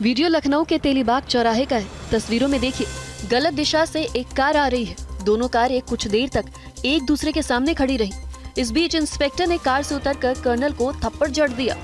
Video Lucknow के तेलीबाग चौराहे का है। तस्वीरों में देखिए, गलत दिशा से एक कार आ रही है। दोनों कारें कुछ देर तक एक दूसरे के सामने खड़ी रही। इस बीच इंस्पेक्टर ने कार से उतरकर कर्नल को थप्पड़ जड़ दिया।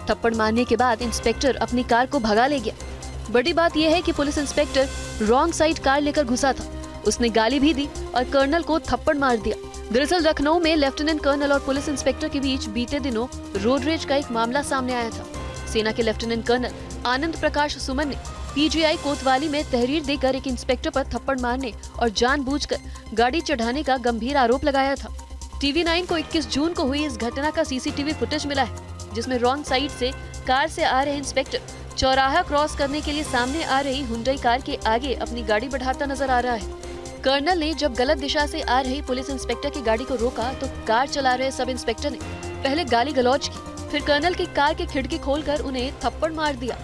थप्पड़ मारने के बाद इंस्पेक्टर अपनी कार को भगा ले गया। बड़ी बात यह है कि police inspector wrong side car लेकर घुसा था। उसने गाली भी दी और कर्नल को थप्पड़ मार दिया। दरअसल लखनऊ में लेफ्टिनेंट कर्नल और पुलिस इंस्पेक्टर के बीच बीते दिनों रोड रेज का एक मामला सामने आया था। सेना के लेफ्टिनेंट कर्नल आनंद प्रकाश सुमन ने पीजीआई कोतवाली में तहरीर देकर एक इंस्पेक्टर पर थप्पड़ मारने और जानबूझकर गाड़ी चढ़ाने का गंभीर आरोप लगाया था। टीवी 9 को 21 जून को हुई इस घटना का सीसीटीवी फुटेज मिला है, जिसमें रॉन्ग साइड से कार से आ रहे इंस्पेक्टर चौराहा क्रॉस करने के लिए सामने आ रही हुंडई कार के आगे अपनी गाड़ी बढ़ाता नजर आ रहा है। कर्नल ने जब गलत दिशा से आ रही पुलिस इंस्पेक्टर की गाड़ी को रोका तो कार चला रहे सब इंस्पेक्टर ने पहले गाली गलौज की, फिर कर्नल की कार की खिड़की खोलकर उन्हें थप्पड़ मार दिया।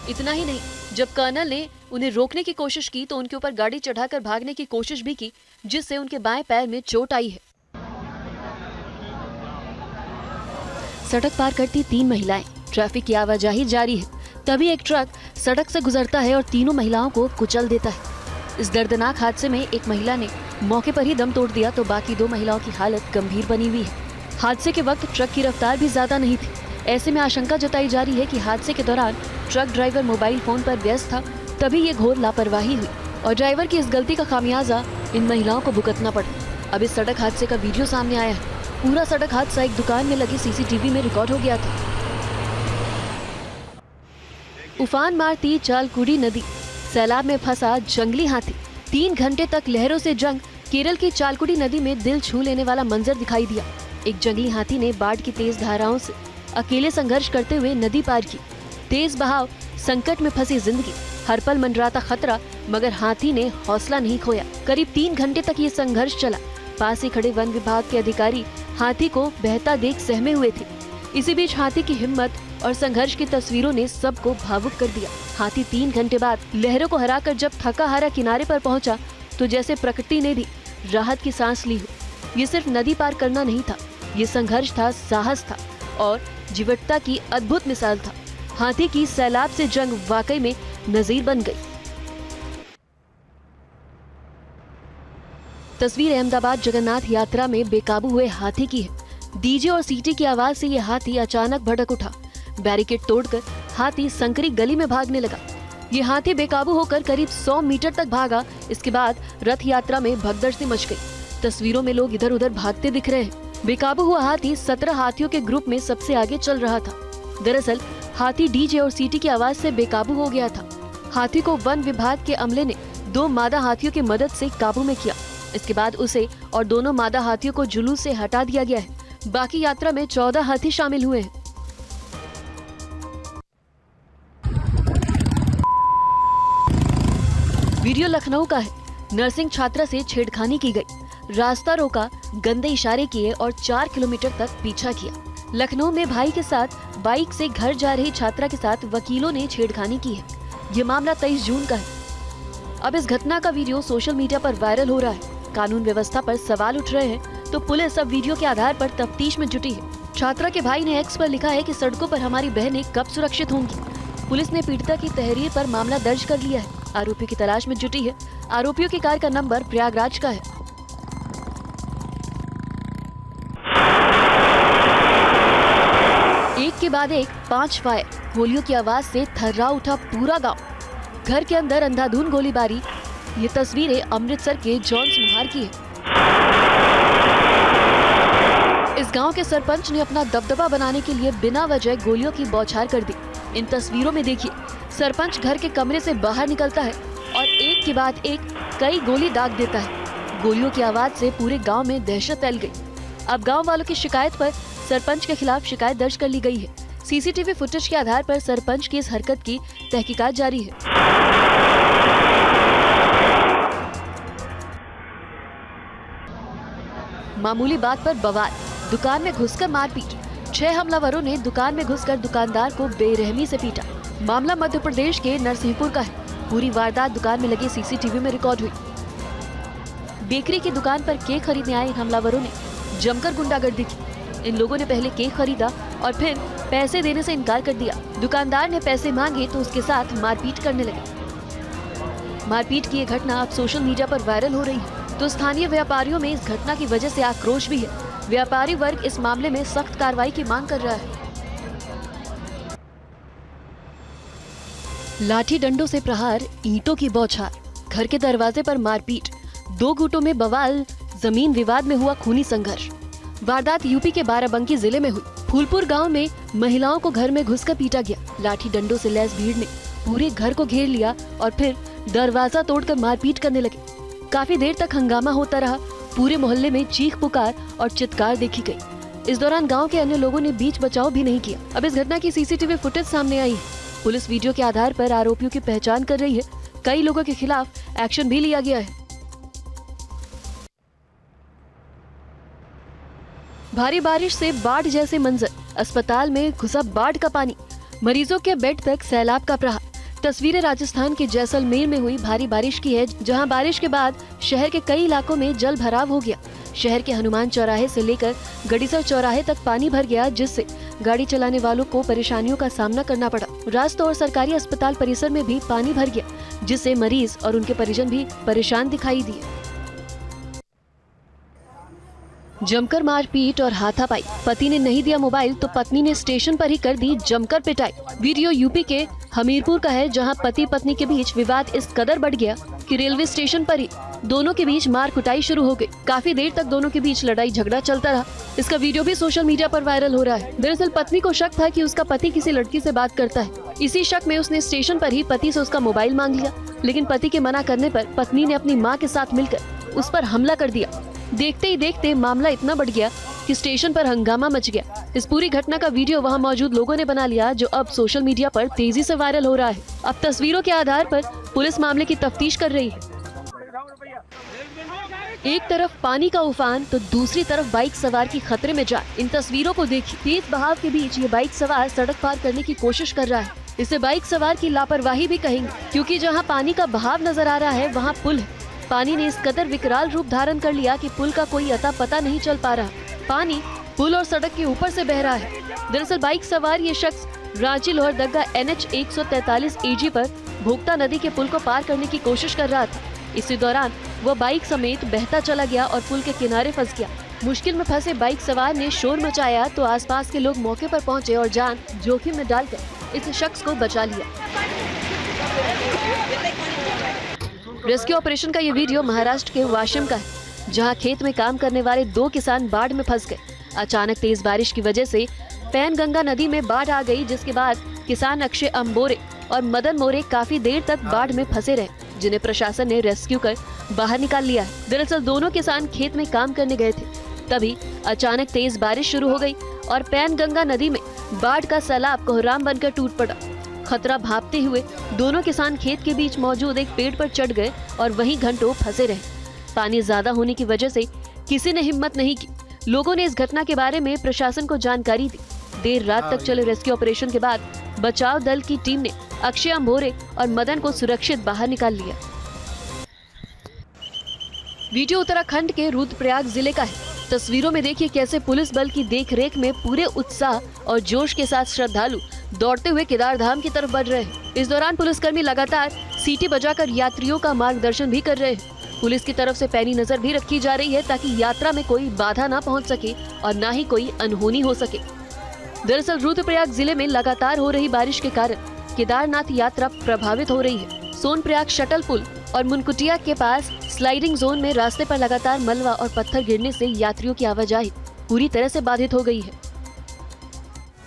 इतना ही नहीं, जब कर्नल ने उन्हें रोकने की कोशिश की तो उनके ऊपर गाड़ी चढ़ाकर भागने की कोशिश भी की, जिससे उनके बाएं पैर में चोट आई है। सड़क पार करती 3 महिलाएं, ट्रैफिक की आवाजाही जारी है। तभी एक ट्रक सड़क से गुजरता है और तीनों महिलाओं को कुचल देता है। इस दर्दनाक हादसे में एक महिला ने मौके पर ही दम तोड़ दिया तो बाकी 2 महिलाओं की हालत गंभीर बनी हुई है। हादसे के वक्त ट्रक की रफ्तार भी ज्यादा नहीं थी। ऐसे में आशंका जताई जा रही है कि हादसे के दौरान ट्रक ड्राइवर मोबाइल फोन पर व्यस्त था, तभी ये घोर लापरवाही हुई और ड्राइवर की इस गलती का खामियाजा इन महिलाओं को भुगतना पड़ा। अब इस सड़क हादसे का वीडियो सामने आया है। पूरा सड़क हादसा एक दुकान में लगी सीसीटीवी में रिकॉर्ड हो गया था। उफान मारती चालकुड़ी नदी, सैलाब में फंसा जंगली हाथी। 3 घंटे तक लहरों से जंग। केरल की चालकुड़ी नदी में दिल छू लेने वाला मंजर दिखाई दिया। एक जंगली हाथी ने बाढ़ की तेज धाराओं से अकेले संघर्ष करते हुए नदी पार की। तेज बहाव, संकट में फंसी जिंदगी, हर पल मंडराता खतरा, मगर हाथी ने हौसला नहीं खोया। करीब 3 घंटे तक ये संघर्ष चला। पास ही खड़े वन विभाग के अधिकारी हाथी को बहता देख सहमे हुए थे। इसी बीच हाथी की हिम्मत और संघर्ष की तस्वीरों ने सबको भावुक कर दिया। हाथी 3 घंटे बाद लहरों को हराकर जब थका हारा किनारे पर पहुंचा तो जैसे प्रकृति ने भी राहत की सांस ली हो। ये सिर्फ नदी पार करना नहीं था, ये संघर्ष था, साहस था और जीवटता की अद्भुत मिसाल था। हाथी की सैलाब से जंग वाकई में नजीर बन गई। तस्वीर अहमदाबाद जगन्नाथ यात्रा में बेकाबू हुए हाथी की है। डीजे और सीटी की आवाज से ये हाथी अचानक भड़क उठा। बैरिकेड तोड़कर हाथी संकरी गली में भागने लगा। ये हाथी बेकाबू होकर करीब 100 मीटर तक भागा। इसके बाद रथ यात्रा में भगदड़ सी मच गई। तस्वीरों में लोग इधर उधर भागते दिख रहे हैं। बेकाबू हुआ हाथी 17 हाथियों के ग्रुप में सबसे आगे चल रहा था। दरअसल हाथी डीजे और सीटी की आवाज से बेकाबू हो गया था। हाथी को वन विभाग के अमले ने 2 मादा हाथियों की मदद से काबू में किया। इसके बाद उसे और दोनों मादा हाथियों को जुलूस से हटा दिया गया है। बाकी यात्रा में 14 हाथी शामिल हुए हैं। वीडियो लखनऊ का है। नर्सिंग छात्रा से छेड़खानी की गई। रास्ता रोका, गंदे इशारे किए और 4 किलोमीटर तक पीछा किया। लखनऊ में भाई के साथ बाइक से घर जा रही छात्रा के साथ वकीलों ने छेड़खानी की है। ये मामला 23 जून का है। अब इस घटना का वीडियो सोशल मीडिया पर वायरल हो रहा है। कानून व्यवस्था पर सवाल उठ रहे हैं तो पुलिस अब वीडियो के आधार पर तफ्तीश में जुटी है। छात्रा के भाई ने एक्स पर लिखा है कि सड़कों पर हमारी बहनें कब सुरक्षित होंगी। पुलिस ने पीड़िता की तहरीर पर मामला दर्ज कर लिया है। आरोपी की तलाश में जुटी है। आरोपियों की कार का नंबर प्रयागराज का है। एक के बाद एक 5 फायर। गोलियों की आवाज से थर्रा उठा पूरा गांव। घर के अंदर अंधाधुंध गोलीबारी। ये तस्वीरें अमृतसर के जॉन्स मुहार की है। इस गांव के सरपंच ने अपना दबदबा बनाने के लिए बिना वजह गोलियों की बौछार कर दी। इन तस्वीरों में देखिए, सरपंच घर के कमरे से बाहर निकलता है और एक के बाद एक कई गोली दाग देता है। गोलियों की आवाज से पूरे गांव में दहशत फैल गई। अब गांव वालों की शिकायत पर सरपंच के खिलाफ शिकायत दर्ज कर ली गई है। सीसीटीवी फुटेज के आधार पर सरपंच की इस हरकत की तहकीकात जारी है। मामूली बात पर बवाल, दुकान में घुसकर मारपीट। 6 हमलावरों ने दुकान में घुसकर दुकानदार को बेरहमी से पीटा। मामला मध्य प्रदेश के नरसिंहपुर का है। पूरी वारदात दुकान में लगे सीसीटीवी में रिकॉर्ड हुई। बेकरी की दुकान पर केक खरीदने आए इन हमलावरों ने जमकर गुंडागर्दी की। इन लोगों ने पहले केक खरीदा और फिर पैसे देने से इनकार कर दिया। दुकानदार ने पैसे मांगे तो उसके साथ मारपीट करने लगे। मारपीट की ये घटना अब सोशल मीडिया पर वायरल हो रही है, तो स्थानीय व्यापारियों में इस घटना की वजह से आक्रोश भी है। व्यापारी वर्ग इस मामले में सख्त कार्रवाई की मांग कर रहा है। लाठी डंडों से प्रहार, ईंटों की बौछार, घर के दरवाजे पर मारपीट, 2 गुटों में बवाल, जमीन विवाद में हुआ खूनी संघर्ष। वारदात यूपी के बाराबंकी जिले में हुई। फूलपुर गांव में महिलाओं को घर में घुसकर पीटा गया। लाठी डंडों से लैस भीड़ ने पूरे घर को घेर लिया और फिर दरवाजा तोड़कर मारपीट करने लगे। काफी देर तक हंगामा होता रहा। पूरे मोहल्ले में चीख पुकार और चित्कार देखी गई। इस दौरान गांव के अन्य लोगों ने बीच बचाव भी नहीं किया। अब इस घटना की सीसीटीवी फुटेज सामने आई है। पुलिस वीडियो के आधार पर आरोपियों की पहचान कर रही है। कई लोगों के खिलाफ एक्शन भी लिया गया है। भारी बारिश से बाढ़ जैसे मंजर, अस्पताल में घुसा बाढ़ का पानी, मरीजों के बेड तक सैलाब का प्रहार। तस्वीरें राजस्थान के जैसलमेर में हुई भारी बारिश की है, जहां बारिश के बाद शहर के कई इलाकों में जल भराव हो गया। शहर के हनुमान चौराहे से लेकर गड़ीसर चौराहे तक पानी भर गया, जिससे गाड़ी चलाने वालों को परेशानियों का सामना करना पड़ा। रास्ते और सरकारी अस्पताल परिसर में भी पानी भर गया, जिससे मरीज और उनके परिजन भी परेशान दिखाई दिए। जमकर मारपीट और हाथापाई, पति ने नहीं दिया मोबाइल तो पत्नी ने स्टेशन पर ही कर दी जमकर पिटाई। वीडियो यूपी के हमीरपुर का है, जहां पति पत्नी के बीच विवाद इस कदर बढ़ गया कि रेलवे स्टेशन पर ही दोनों के बीच मार कुटाई शुरू हो गई। काफी देर तक दोनों के बीच लड़ाई झगड़ा चलता रहा। इसका वीडियो भी सोशल मीडिया पर वायरल हो रहा है। दरअसल पत्नी को शक था कि उसका पति किसी लड़की से बात करता है। इसी शक में उसने स्टेशन पर ही पति से उसका मोबाइल मांग लिया, लेकिन पति के मना करने पर पत्नी ने अपनी मां के साथ मिलकर उस पर हमला कर दिया। देखते ही देखते मामला इतना बढ़ गया कि स्टेशन पर हंगामा मच गया। इस पूरी घटना का वीडियो वहां मौजूद लोगों ने बना लिया, जो अब सोशल मीडिया पर तेजी से वायरल हो रहा है। अब तस्वीरों के आधार पर पुलिस मामले की तफ्तीश कर रही है। एक तरफ पानी का उफान तो दूसरी तरफ बाइक सवार की खतरे में जान। इन तस्वीरों को देखिए। तेज बहाव के बीच ये बाइक सवार सड़क पार करने की कोशिश कर रहा है। इसे बाइक सवार की लापरवाही भी कहेंगे, क्योंकि जहां पानी का बहाव नजर आ रहा है वहां पुल है। पानी ने इस कदर विकराल रूप धारण कर लिया कि पुल का कोई अता पता नहीं चल पा रहा। पानी पुल और सड़क के ऊपर से बह रहा है। दरअसल बाइक सवार ये शख्स रांची लोहरदगा NH 143 AG पर भोगता नदी के पुल को पार करने की कोशिश कर रहा था। इसी दौरान वह बाइक समेत बहता चला गया और पुल के किनारे फंस गया। मुश्किल में फंसे बाइक सवार ने शोर मचाया तो आसपास के लोग मौके पर पहुंचे और जान जोखिम में डालकर इस शख्स को बचा लिया। रेस्क्यू ऑपरेशन का ये वीडियो महाराष्ट्र के वाशिम का है, जहां खेत में काम करने वाले 2 किसान बाढ़ में फंस गए। अचानक तेज बारिश की वजह से पैनगंगा नदी में बाढ़ आ गई, जिसके बाद किसान अक्षय अम्बोरे और मदन मोरे काफी देर तक बाढ़ में फंसे रहे, जिन्हें प्रशासन ने रेस्क्यू कर बाहर निकाल लिया है। दरअसल दोनों किसान खेत में काम करने गए थे, तभी अचानक तेज बारिश शुरू हो गई और पैनगंगा नदी में बाढ़ का सैलाब कोहराम बनकर टूट पड़ा। खतरा भांपते हुए दोनों किसान खेत के बीच मौजूद एक पेड़ पर चढ़ गए और वहीं घंटों फंसे रहे। पानी ज्यादा होने की वजह से किसी ने हिम्मत नहीं की। लोगों ने इस घटना के बारे में प्रशासन को जानकारी दी। देर रात तक चले रेस्क्यू ऑपरेशन के बाद बचाव दल की टीम ने अक्षय अम्बोरे और मदन को सुरक्षित बाहर निकाल लिया। वीडियो उत्तराखंड के रुद्रप्रयाग जिले का है। तस्वीरों में देखिए कैसे पुलिस बल की देखरेख में पूरे उत्साह और जोश के साथ श्रद्धालु दौड़ते हुए केदार धाम की तरफ बढ़ रहे हैं। इस दौरान पुलिसकर्मी लगातार सीटी बजाकर यात्रियों का मार्गदर्शन भी कर रहे हैं। पुलिस की तरफ से पैनी नजर भी रखी जा रही है ताकि यात्रा में कोई बाधा न पहुंच सके और न ही कोई अनहोनी हो सके। दरअसल रुद्रप्रयाग जिले में लगातार हो रही बारिश के कारण केदारनाथ यात्रा प्रभावित हो रही है। सोनप्रयाग शटल पुल और मुनकुटिया के पास स्लाइडिंग जोन में रास्ते पर लगातार मलबा और पत्थर गिरने से यात्रियों की आवाजाही पूरी तरह से बाधित हो गई है।